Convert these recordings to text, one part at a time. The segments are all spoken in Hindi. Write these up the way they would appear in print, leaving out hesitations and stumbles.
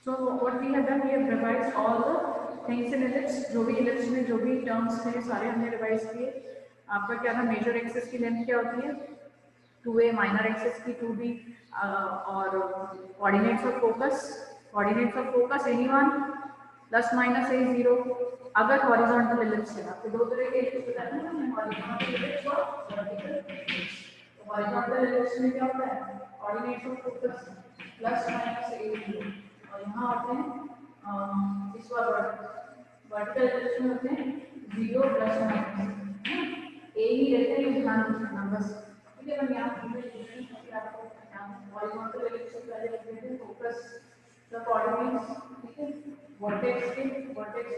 So what we have done, we have revised all the things in ellipse. जो भी ellipse में जो भी terms थे सारे हमने revise किए. आपका क्या था, मेजर एक्सिस की लेंथ क्या होती है 2a, माइनर एक्सिस की 2b, और coordinates of focus, anyone plus minus a 0. अगर हॉरिजॉन्टल एलिप्स है, आपको दो तरह के एलिप्स बताए हैं ना, हॉरिजॉन्टल एलिप्स और वर्टिकल एलिप्स. तो हॉरिजॉन्टल एलिप्स में क्या होता है, coordinates of focus plus minus a 0, और यहाँ होते हैं इस बार वर्टिकल एलिप्स में होते हैं 0 प्लस माइनस ए ही रहते हैं, ध्यान रखना बस. ठीक है, हम यहाँ आपको हॉरिजॉन्टल एलिप्स से पहले लिख देते हैं फोकस द कोऑर्डिनेट्स. ठीक है, वर्टेक्स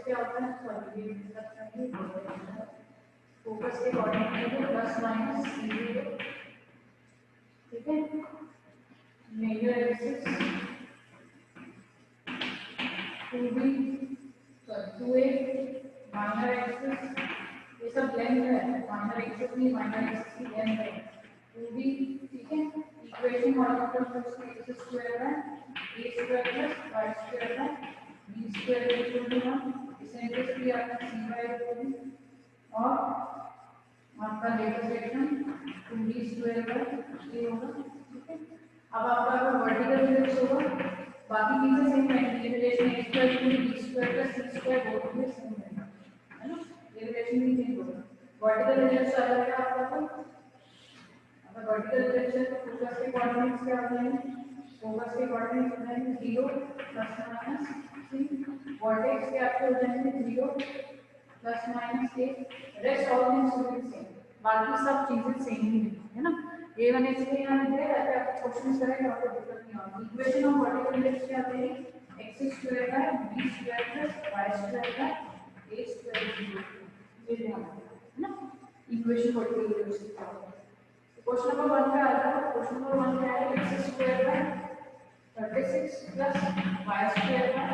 क्या होता है, सॉरी ये फोकस के कोऑर्डिनेट है प्लस माइनस 0. ठीक है, major axis 2b, sorry 2a, minor axis, ये सब लेंथ है, माइनर एक्सिस नहीं, माइनर एक्सिस की लेंथ है 2b. ठीक है, इक्वेशन हॉरिजॉन्टल फोर्स की एक्सिस स्क्वायर है a square plus y square है b square equal to 1. Eccentricity आपका c बाय 2 और आपका letter section 2b square by a होगा. ठीक है, अब आपका अगर वर्टिकल एलिप्स होगा, बाकी चीजें सेम रहेंगी. Relation a square equal to b square plus c square दोनों में सेम रहेगा, है ना. ये रिलेशन भी चेंज होगा. वर्टिकल एलिप्स अलग है आपका. अगर वर्टिकल एलिप्स है तो फोकस के कोऑर्डिनेट्स क्या होते हैं, फोकस के कोऑर्डिनेट्स होते हैं 0 प्लस माइनस 3. वर्टेक्स के आपके हो जाएंगे 0 plus minus 8. Rest all things will be same, बाकी सब चीजें सेम ही है ना. ये बने इसलिए यहाँ लिख दिया ताकि आपको क्वेश्चन करेंगे आपको दिक्कत नहीं होगी. इक्वेशन ऑफ वर्टिकल एलिप्स क्या आते हैं, x square bye b square plus y square by a square. ये ध्यान रखना है ना, इक्वेशन वर्टिकल एलिप्स की. क्वेश्चन नंबर 1 पे आता है. क्वेश्चन नंबर 1 क्या है, x square bye 36 plus y square bye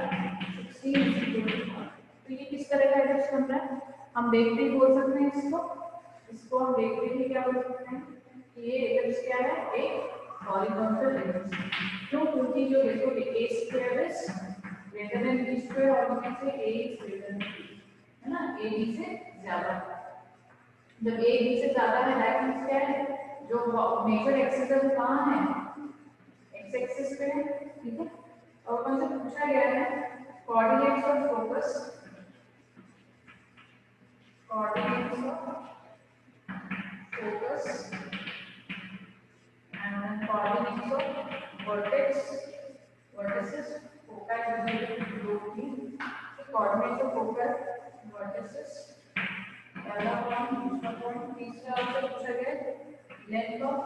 16. तो ये किस तरह का एलिप्स बन रहा है, हम देखते ही बोल सकते हैं इसको हम देखते ही क्या बोल सकते हैं कि ये एलिप्स क्या है, एक हॉरिजॉन्टल एलिप्स. क्यों, क्योंकि जो देखो a square is greater than b square और इसमें से a is greater than b, है ना, a b से ज्यादा. जब a b से ज्यादा है दैट मींस क्या है, जो मेजर एक्सिस है वो कहां है, x एक्सिस पे है. ठीक है, और कौन से पूछा गया है, coordinates of focus, coordinates of focus and then coordinates of vertices, foci divided into group B. So coordinates of focal vertices, पहला पॉइंट, दूसरा पॉइंट, तीसरा आपसे पूछा गया length of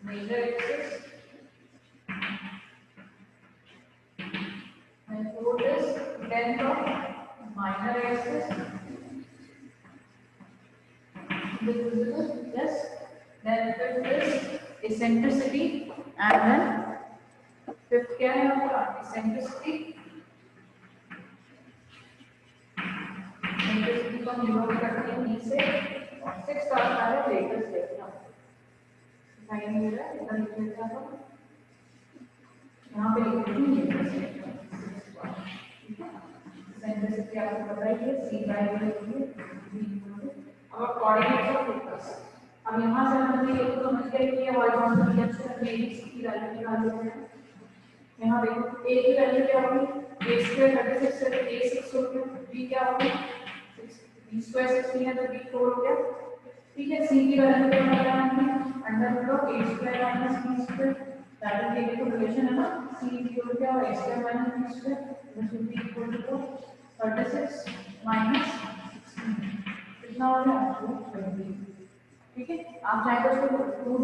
major axis and fourth is length of minor axis with visible. Yes, then fifth is eccentricity and then fifth क्या है आपका eccentricity. eccentricity को हम डिवाइड करते हैं e से और सिक्स्थ आता है लेटर सेक्शन. दिखाई नहीं दे रहा है, इधर लिख देता हूं, यहाँ पे लिख देती हूँ लेटर सेक्शन. सेंट्रिसिटी आपको पता ही है c बाय a होगी. अब कोऑर्डिनेट्स ऑफ फोकस, अब यहाँ से हमने ये तो समझ गए कि हॉरिजॉन्टल एलिप्स में a c की वैल्यू निकाल लेते हैं. यहाँ देखो a की वैल्यू क्या होगी, a स्क्वायर 36 है तो a 6 हो गया. b क्या होगी, b स्क्वायर 16 है तो b 4 हो गया. ठीक है, c की वैल्यू क्या होगा, under root of a square minus b square. That is ये तो रिलेशन है ना, c इक्वल क्या है a square minus b square, which will be equal to 36 minus 16. कितना हो गया 220. ठीक है, आप चाहे तो इसको 2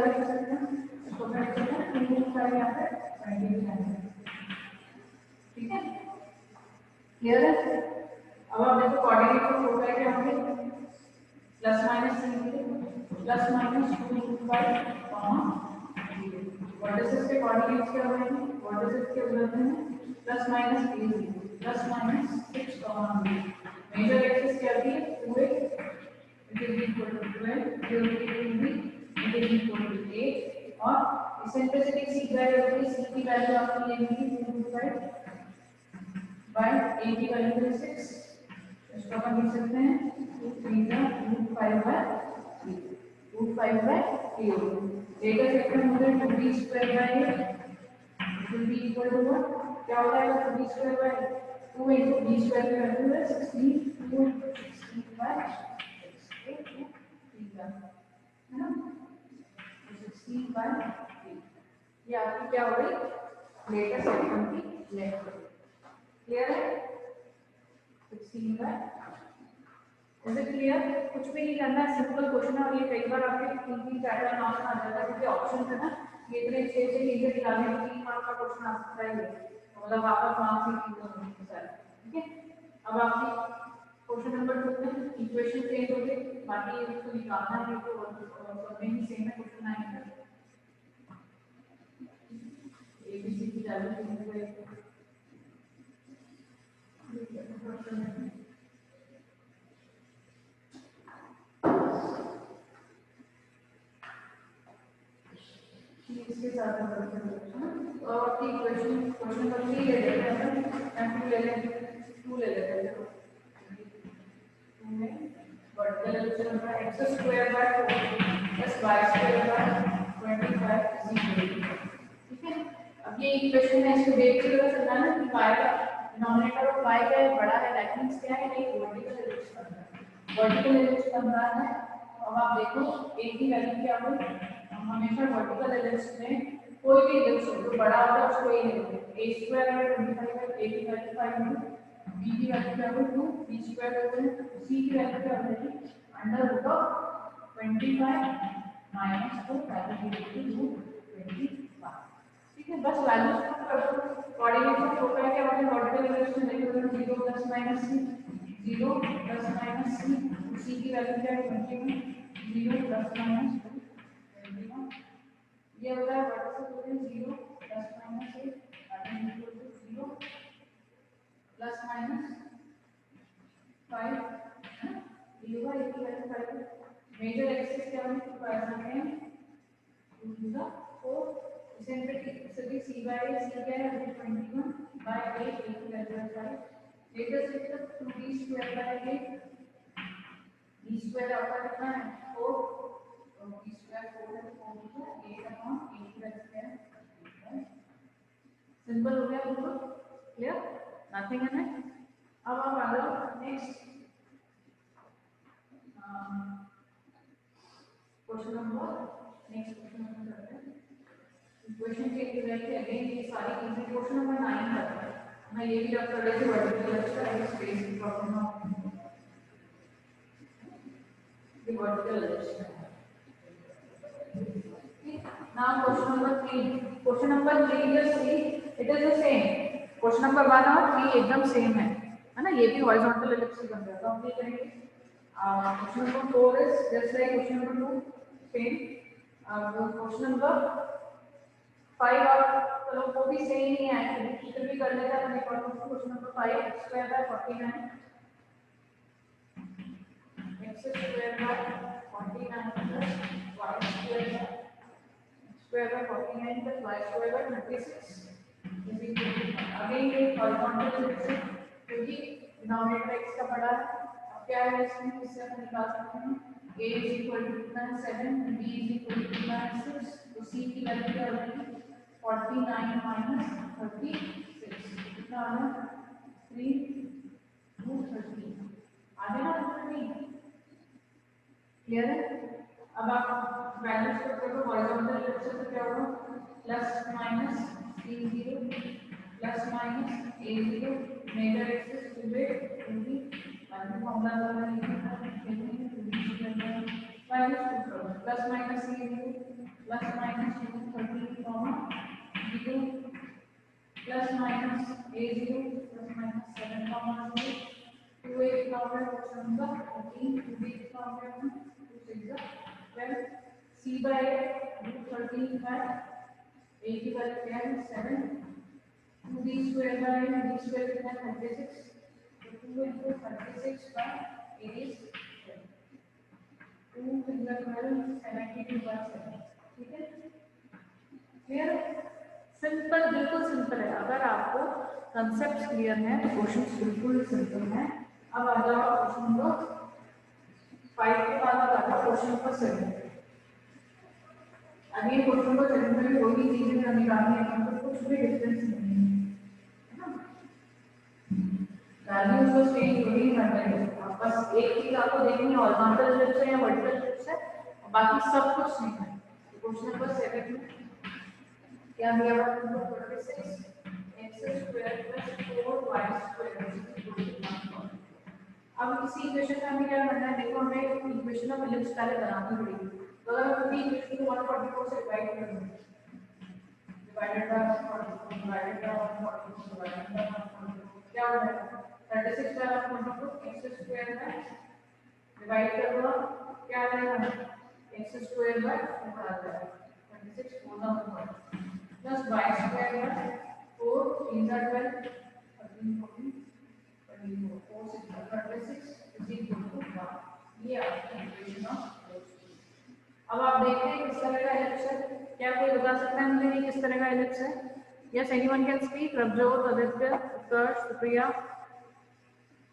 लिख सकते हैं, इसको मैं लिख सकते हैं 2 यहाँ पे 20 लिखेंगे. ठीक है, क्लियर है. अब आप देखो कोऑर्डिनेट को फोकस क्या होंगे, plus minus 3 plus minus 2 vertices के कोऑर्डिनेट्स क्या होंगे, वर्टिसेस के उधर हैं plus minus 3 plus minus 6 major axis क्या होती है 2a, it is equal to 12, 12 it is equal to 8 और इसेंट्रिसिटी सी स्क्वायर होगी, सी की वैल्यू आपकी लेनी है 225 बाय ए की वैल्यू है 6, इसको अपन लिख सकते हैं 2 3 जा root 5 by 3, root 5 by 3 data sector मुझे 2b square by it will be equal to what, क्या हो जाएगा 2b square by 2 into b square की वैल्यू है 16 2 16 बाय 6 है ना, 16 बाय 3 ये आपकी क्या हो गई लेटेस्ट सेक्शन की लेंथ। क्लियर है 16 बाय, इज इट क्लियर? कुछ भी नहीं करना है, सिंपल क्वेश्चन है और ये कई बार आपके 3 4 मार्क्स आ जाता है क्योंकि ऑप्शन है ना, ये इतने अच्छे से लीजिए निकालने में 3 मार्क्स का क्वेश्चन आ सकता है, मतलब वापस मार्क्स ही नहीं होंगे सर। ठीक है, अब आपकी क्वेश्चन नंबर 2 में इक्वेशन चेंज हो गई, बाकी इसको निकालना है तो सब में ही सेम है क्वेश्चन आएगा एबीसी की वैल्यू चेंज हो गई। इसके साथ हम और की क्वेश्चन नंबर 3 ले लेते हैं अपन, या 2 ले लेते हैं, 2 ले लेते हैं, 2 में वर्टिकल एलिवेशन होगा x square by 4 plus y square by 25 is equal to, ठीक है। अब ये इक्वेशन है, इसको देख के पता चलता है ना कि y का डिनोमिनेटर ऑफ y का बड़ा है, दैट मींस क्या है, एक वर्टिकल एलिवेशन बन रहा है, वर्टिकल एलिवेशन बन रहा है। अब आप देखो a की वैल्यू क्या होगी, हमेशा वर्टिकल एलिप्स में कोई भी एलिप्स जो बड़ा होता है उसको ये लेते हैं a स्क्वायर है 25 है, a की वैल्यू 5 है, b की वैल्यू क्या होगी 2, b स्क्वायर होता है, c की वैल्यू क्या होगी under root of 25 minus 2 that is equal to 25। ठीक है, बस वैल्यूज पुट कर दो, कोऑर्डिनेट्स होता है क्या होता है वर्टिकल एलिप्स में देखो 0 plus minus c, 0 plus minus c, c की वैल्यू क्या है 21, 0 प्लस माइनस ये होता है vertical coordinate 0 plus minus 8 equal to 0 plus minus 5 ये होगा ये की वैल्यू 5, मेजर एक्सिस क्या होगी तो ऐसा है 2 the 4 eccentricity c by c क्या है 21 बाय 8 की वैल्यू है 5, latest sector 2b square bye 8 b square आपका कितना है 4 तो b स्क्वायर 4 है तो 4 को 8 अपॉन 8 रखते हैं, सिंपल हो गया बिल्कुल क्लियर, नथिंग है ना। अब आप आ जाओ नेक्स्ट क्वेश्चन नंबर करते हैं, क्वेश्चन के लिए अगेन ये सारी चीजें क्वेश्चन नंबर 9 करते हैं, मैं ये भी रख कर रही थी वर्टिकल एक्सिस एंड स्पेस की प्रॉब्लम है, ये वर्टिकल एक्सिस है। Now question number 3. Question number 3 just see it is the same. Question number 1 और 3 एकदम सेम है ना, ये भी हॉरिजॉन्टल एलिप्स ही बन रहा है, तो हम ये करेंगे। Question number 4 is just like question number 2 same. Question number 5 और चलो वो भी सेम ही है एक्चुअली, फिर भी कर लेते हैं अपने question number 5 x square bye 49 x square bye 49 plus y square bye square by 49 plus y square by 36 is equal to again ये हॉरिजॉन्टल एलिप्स है क्योंकि डिनोमिनेटर x का बड़ा है, अब क्या है इसमें इससे अपन निकाल सकते हैं a is equal to कितना है 7, b is equal to कितना है 6, तो c की वैल्यू क्या होगी 49 minus 36 कितना आ रहा है 3 2 13 आ गया ना 13, क्लियर है। अब आप वैल्यूज को करो हॉरिजॉन्टल एलिप्स से तो क्या होगा plus minus 0 plus minus a0 major axis 2a 2b value formula वाला लिखना है minus 2 plus minus c0 plus minus 2 13 comma 0 plus minus a0 plus minus 7 comma 0 2a का हो गया क्वेश्चन नंबर 14, 2b का हो गया 2 6 12 c by root 13 by a की वैल्यू क्या है 7, 2b square by b square कितना 36, तो 2 into 36 by a is 2 finger 12 72 by 7, ठीक है। क्लियर? सिंपल, बिल्कुल सिंपल है। अगर आपको कंसेप्ट क्लियर है तो क्वेश्चन बिल्कुल सिंपल है। अब आ जाओ क्वेश्चन नंबर 5 के बाद आ जाओ क्वेश्चन नंबर 7। अब ये क्वेश्चन नंबर 7 में भी वही चीजें हमें निकालनी है, मतलब कुछ भी डिफरेंस नहीं है ना। वैल्यूज तो सेम हो ही करना है, बस एक चीज आपको देखनी है हॉरिजॉन्टल एलिप्स है या वर्टिकल एलिप्स है, बाकी सब कुछ सेम है। क्वेश्चन नंबर 7 में क्या दिया हुआ है? 26 x square plus 4y square. अब इसी इक्वेशन में हमें क्या करना है? देखो हमें इक्वेशन ऑफ एलिप्स पहले बनानी पड़ेगी। तो अगर हम इसी इक्वेशन को 144 से डिवाइड कर दें, divided by 144 divided by 144 divided by 144 क्या हो जाएगा? 36 बाय 144 x स्क्वायर है, डिवाइड कर दो क्या आ जाएगा? x स्क्वायर बाय 4 आ जाएगा। 26 4 का 4 प्लस y स्क्वायर बाय 4 3 का 12 13 14 24 4 6 36 इज इक्वल टू 1। ये आपकी इक्वेशन ऑफ एलिप्स। अब आप देखते हैं किस तरह का एलिप्स है। क्या कोई बता सकता है मुझे कि किस तरह का एलिप्स है? Yes, anyone can speak? Prabhjot, Aditya, Utkarsh, Supriya.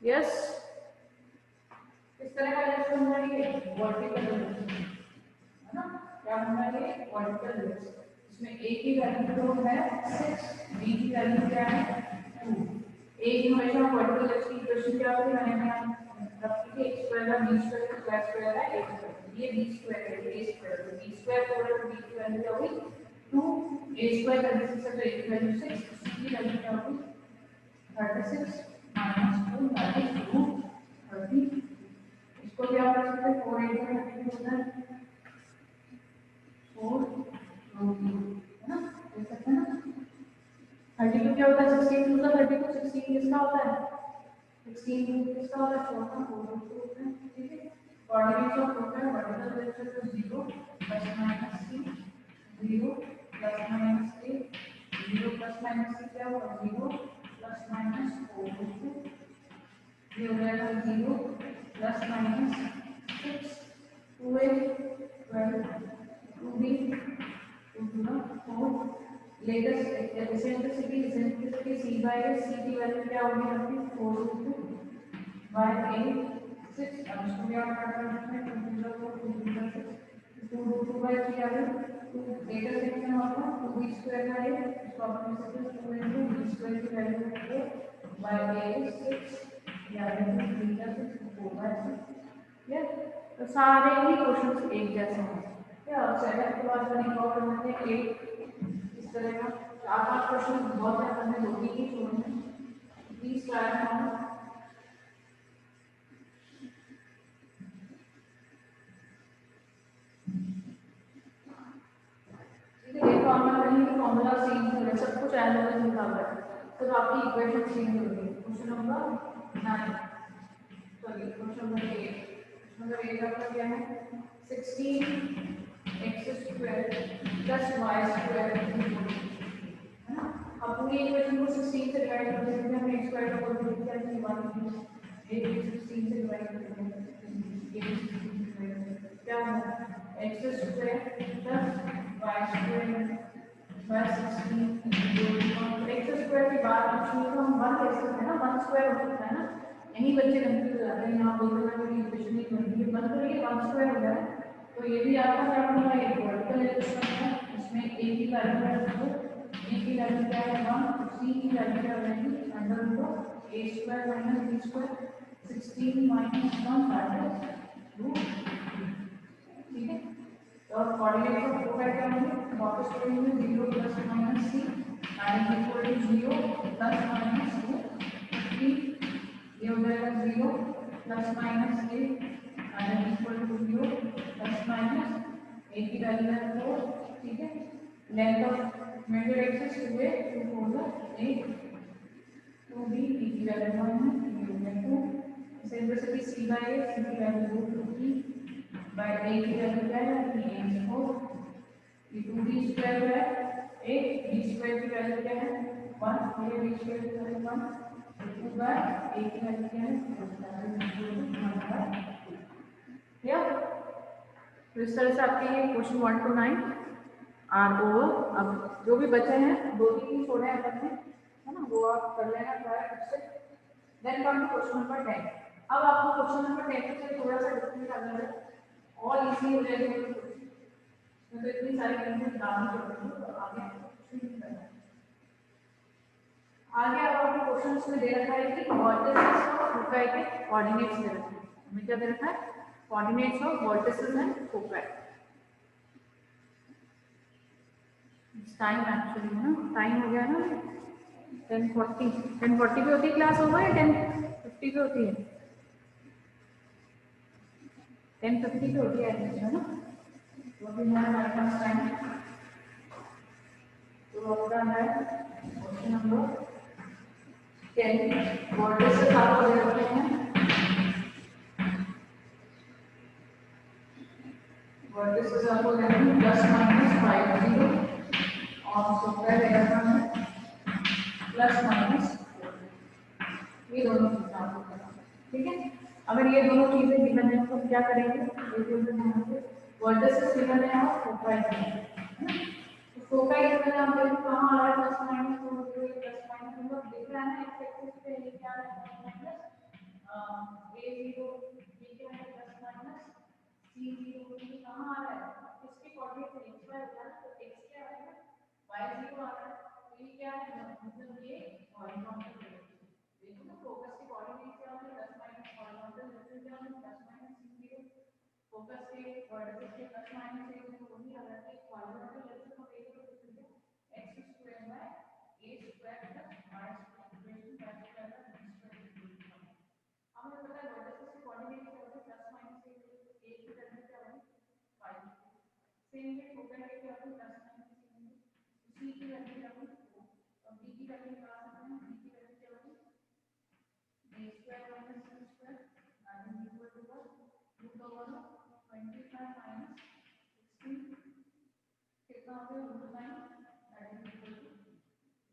Yes, किस तरह का एलिप्स होना चाहिए? वर्टिकल एलिप्स है ना। क्या होना चाहिए? Vertical ellipse. इसमें a की वैल्यू है 6, b की वैल्यू क्या है 2। a की हमेशा वर्टिकल एलिप्स की इक्वेशन क्या होती है? मैंने रखी थी x स्क्वायर का b स्क्वायर का स्क्वायर है a स्क्वायर, ये b स्क्वायर है a स्क्वायर, तो b स्क्वायर और b की वैल्यू क्या होगी 2, a स्क्वायर 36 है तो a की वैल्यू 6, c की वैल्यू क्या होगी 36 माइनस 2 दैट इज 30। इसको क्या कर सकते हैं? 4 8 में 32 होता है 4 है ना, देख सकते हैं ना। 32 क्या होता है? 16 टू का 32, 16 किसका होता है? 16 किसका होता है? 4 का 4 होता है, ठीक है। कोऑर्डिनेट्स ऑफ होता है वर्टिकल डायरेक्शन तो 0 plus minus c 0 plus minus a 0 plus minus c क्या होगा 0 प्लस माइनस 4 ये हो जाएगा 0 plus minus 6 2a 12 2b 2 4 latest eccentricity c by c की वैल्यू क्या होगी आपकी 4 बाय a 6। अब इसको क्या करना है 2 बाय 3 आ गया 2 लेटेस्ट सेक्शन होगा 2b स्क्वायर का है, इसको अपन लिख सकते हैं 2 into b स्क्वायर की वैल्यू है 4 बाय a 6 या 3 का 6 4 बाय 6। या तो सारे ही क्वेश्चंस एक जैसे हैं। क्या अब 7 के बाद मैंने क्या करना है 8 इस तरह का 4 5 क्वेश्चन बहुत है, हमने 2 ही छोड़े हैं। प्लीज ट्राई करना। फॉर्मूला चेंज हो रहा है, सब कुछ एज लिखा हुआ है, सिर्फ आपकी इक्वेशन चेंज हो रही है। Question number 9 sorry question number 8। Question number 8 आपका क्या है 16 x square plus y square है ना। अब पूरी इक्वेशन को 16 से डिवाइड कर देते हैं, हमें x स्क्वायर का वैल्यू क्या है बात है 16 से डिवाइड कर देते हैं, क्या होगा x square plus y square bye 16 x square के बाद कुछ नहीं तो हम 1 ले सकते हैं ना, 1 स्क्वायर हो सकता है ना। यही बच्चे कंफ्यूज हो जाते हैं, यहाँ बोलते हैं कि इक्वेशन नहीं बनती है, बन तो ये 1 स्क्वायर हो जाए तो ये भी आपका क्या बनेगा एक वर्टिकल इक्वेशन है। इसमें a की वैल्यू है तो a की वैल्यू क्या है 1, c की वैल्यू क्या बनेगी under root a square minus b square 16 minus 1 that is root, ठीक है। और कोऑर्डिनेट को प्रोवाइड करेंगे वापस करेंगे 0 plus minus c and equal to 0 plus minus 2 3 ये हो जाएगा 0 plus minus a and equal to 0 plus minus a की वैल्यू है 4, ठीक है। Length of major axis 2a 2 4 8 2b b की वैल्यू 1 है ये हो गया 2 simplicity c by a c की वैल्यू 3 बाय a की वैल्यू क्या है 3 4 ये 2b स्क्वायर है 8 b स्क्वायर की वैल्यू क्या है 1 ये b स्क्वायर की वैल्यू 1 2 बाय a की वैल्यू क्या है 1 बाय। तो इस तरह से आपके ये क्वेश्चन 1 to 9 आर ओ। अब जो भी बचे हैं 2-3 छोड़े हैं अपन ने, है ना, वो आप कर लेना ट्राई फिर से। Then come to question number 10। अब आपको क्वेश्चन नंबर 10 से थोड़ा सा डिफरेंट लग रहा है और इजी हो जाएगा तो इतनी सारी कंसेप्ट डालनी पड़ती है, तो आगे कुछ नहीं करना है। आगे अब आपको क्वेश्चन में दे रखा है कि वोल्टेजेस और फोकाई के कोऑर्डिनेट्स दे रखे हैं। हमें क्या दे रखा है? Coordinates of voltages and foci. Time actually है ना, टाइम हो गया ना 10:40। 10:40 पे होती है क्लास होगा या 10:50 पे होती है? 10:50 पे होती है ना, तो अभी हमारे पास टाइम तो आपका है क्वेश्चन नंबर 10। वोल्टेजेस आपको दे रखे हैं, वोल्टेजेस आपको दे रखे हैं +-50 और फोकाई दे रखा है +-, ये दोनों चीजें आपको करना है, ठीक है। अगर ये दोनों चीजें गिवन है तो क्या करेंगे, ये दोनों यहाँ पे वोल्टेजेस गिवन है और फोकाई गिवन है। तो फोकाई गिवन है, हम देखो कहाँ आ रहा है +-, तो ये +-, मतलब दिख रहा है ना एक्स एक्सिस पे, ये क्या है माइनस a0, ये क्या है +-, c0, ये कहाँ आ रहा है, इसके कोऑर्डिनेट x y होता है, तो x क्या आएगा, y0 आ रहा है, तो ये क्या है, मतलब ये हॉरिजॉन्टल डायरेक्शन। देखो ना फोकस के कोऑर्डिनेट क्या होते हैं, +-, हॉरिजॉन्टल डायरेक्शन क्या होता है +-, c0, फोकस के वर्टिकल के +-, एक तो वही आ रहा है कि हॉरिजॉन्टल डायरेक्शन में एक तो कितनी है x² bye a² + y² equation y² bye b²। हमें पता है वर्टिकल के कोऑर्डिनेट क्या होते हैं +-, a की वैल्यू क्या होगी 5। सेम वे फोकस के क्या होते हैं +-, c की वैल्यू क्या होगी 4 और b की वैल्यू निकाल सकते हैं, b की वैल्यू क्या होगी a² - c² that is equal to what, √25 - 16 कितना हो गया √9 that is equal to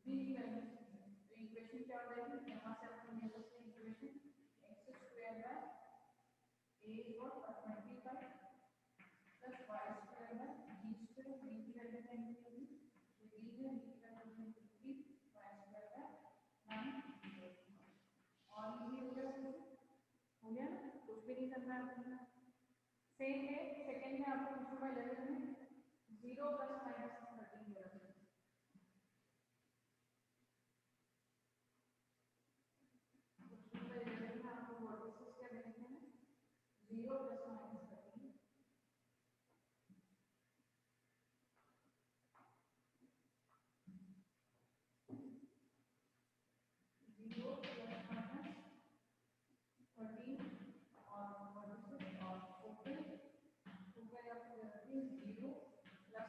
b की वैल्यू। तो इक्वेशन क्या हो जाएगी, यहाँ से आपको मिल सकती है इक्वेशन x² बाय a और +25 + y² बाय b², b की वैल्यू क्या निकलेगी, तो b की वैल्यू 50 y² बाय 9 और ये हो गया ना, कुछ भी नहीं करना है। सेम है सेकंड में आपको पूछूंगा 11 में 0 + -13 दे रखा है। क्वेश्चन नंबर 11 में आपको वोल्टेजेस क्या देते हैं 0 + -13, 0 + -13 और वोल्टेज और फोकस आपको देती है 0 +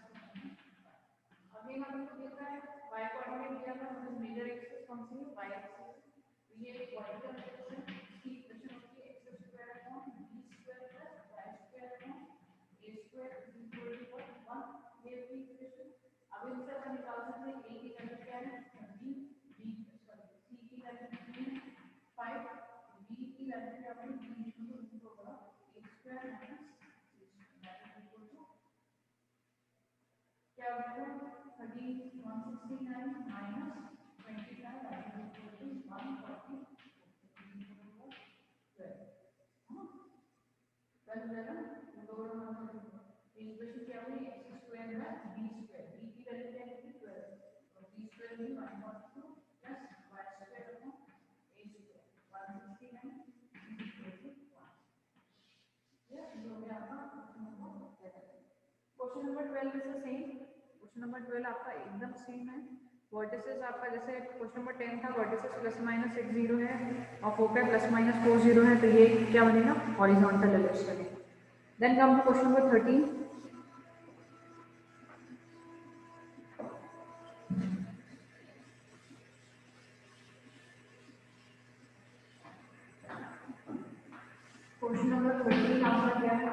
अगेन आपको दिख रहा है y कोऑर्डिनेट दिया था, मतलब मेजर एक्सिस कौन सी है y एक्सिस, तो ये एक वर्टिकल डायरेक्शन की इक्वेशन होती है x² + b² + y² = a² 1, ये होती है इक्वेशन। अब इनसे अपन निकाल सकते हैं a की वैल्यू क्या है 30, c की वैल्यू कितनी है 5, b की वैल्यू क्या होगी b होगा a² - c² क्या होगा 3169 - 25 140 इक्वेशन क्या हुई x² बाय b², b की वैल्यू क्या है 12 और b² भी 142 + y² a² 169 ये हो गया आपका question number 12 is the same. Question number 12 आपका एकदम सेम है। वर्टिसेस आपका जैसे क्वेश्चन नंबर 10 था, वर्टिसेस ±10 है और फोकस ±40 है, तो ये क्या बनेगा हॉरिजॉन्टल एलिप्स बनेगा। Then come to question number 13। Question number 13 आपका क्या है,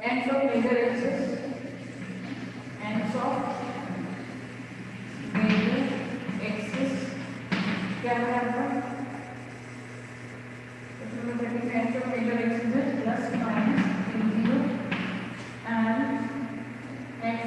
ends of major axis, ends of major axis क्या है आपका question number 13 ends of major axis है +-, 0 एंड x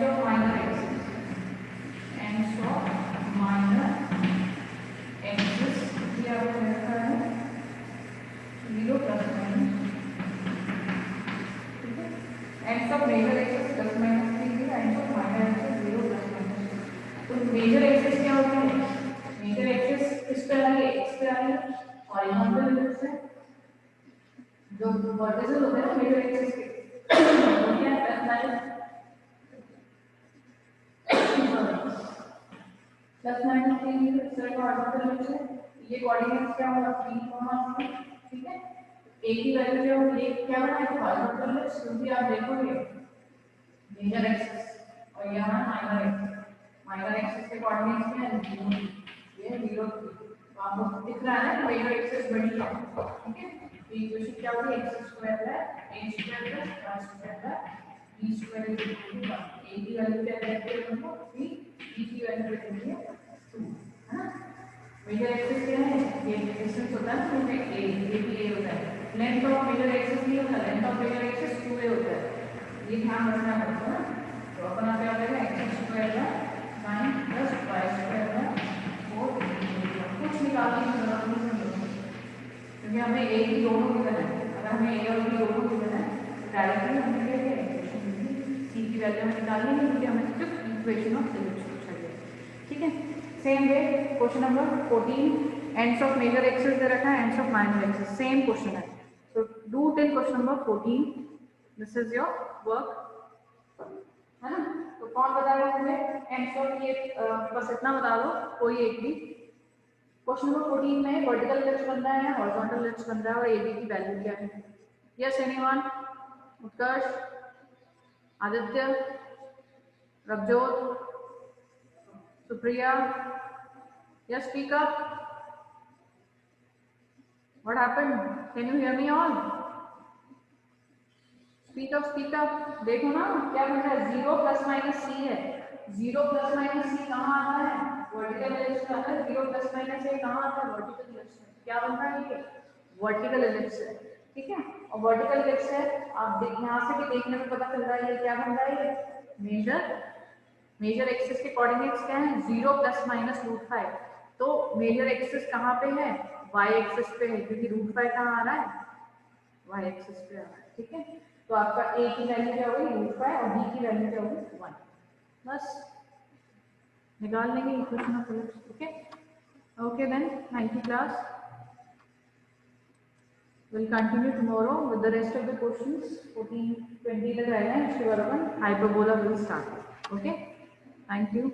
मेजर एक्सिस क्या होती है? मेजर एक्सिस किस पे आ रही है? एक्स पे आ रही है, हॉरिजॉन्टल एक्सिस है। जो वर्टिकल होते हैं ना मेजर एक्सिस के, वो क्या है? प्लस माइनस हॉरिजॉन्टल एक्सिस है। ये कोऑर्डिनेट्स क्या होगा? 3, 3, ठीक है। एक ही वैल्यू जो ये क्या बना है? हॉरिजॉन्टल एक्सिस, क्योंकि आप देखोगे मेजर एक्सिस और यहाँ माइनर एक्सिस के कोऑर्डिनेट्स क्या है? 0, ये 0, तो आपको दिख रहा है ना मेजर एक्सिस बड़ी है, ठीक है। तो इक्वेशन क्या होगी? एक्स स्क्वायर है a square plus y square है b square is equal to 1। a की वैल्यू क्या रहती है? हमको 3, b की वैल्यू रहती है 2, है ना। मेजर एक्सिस क्या है? ये डिस्टेंस होता है ना, इसमें a भी a होता है। लेंथ ऑफ मेजर एक्सिस नहीं होता, length of major axis 2a होता है, ये ध्यान रखना पड़ता है। तो अपना क्या हो जाएगा? एक्स स्क्वायर है 9 प्लस y स्क्वायर है 4, कुछ निकालने की जरूरत नहीं है, क्योंकि हमें ए की दोनों गिवन है। अगर हमें ए और बी दोनों गिवन है तो डायरेक्टली हम लिखेंगे सी की वैल्यू हमें निकालनी है, क्योंकि हमें सिर्फ इक्वेशन ऑफ सिलेक्शन चाहिए, ठीक है। Same way question number 14, ends of major axis दे रखा है, ends of minor axis, same question है। So do till question number 14, this is your work, है ना। तो कौन बताएगा मुझे एंड्स ऑफ ये? बस इतना बता दो, कोई एक भी। क्वेश्चन नंबर 14 में वर्टिकल एलिप्स बन रहा है, हॉरिजॉन्टल एलिप्स बन रहा है, और एबी की वैल्यू क्या है? Yes anyone? Utkarsh, Aditya, Ravjot, Supriya, yes speak up. What happened? Can you hear me all? Speak up, speak up. देखो ना क्या बन रहा है? 0 प्लस माइनस सी है। 0 प्लस माइनस सी कहाँ आता है? वर्टिकल एलिप्स में आता है। 0 प्लस माइनस ए कहाँ आता है? वर्टिकल एलिप्स में। क्या बन रहा है? ये वर्टिकल एलिप्स है, ठीक है। और वर्टिकल एलिप्स है, आप यहाँ से भी देखने में पता चल रहा है ये क्या बन रहा है? ये मेजर एक्सिस के कोऑर्डिनेट्स क्या है? 0 प्लस माइनस √5। तो मेजर एक्सिस कहाँ पे है? y एक्सिस पे है, क्योंकि √5 कहाँ आ रहा है? y एक्सिस पे आ रहा है, ठीक है। तो आपका a की वैल्यू क्या होगी? √5, और b की वैल्यू क्या होगी? 1। बस निकाल लेंगे equation of ellipse, okay. Okay then, thank you class. We'll continue tomorrow with the rest of the questions. 14, 20 तक आएगा, इसके बाद अपन hyperbola will start. Okay? Thank you.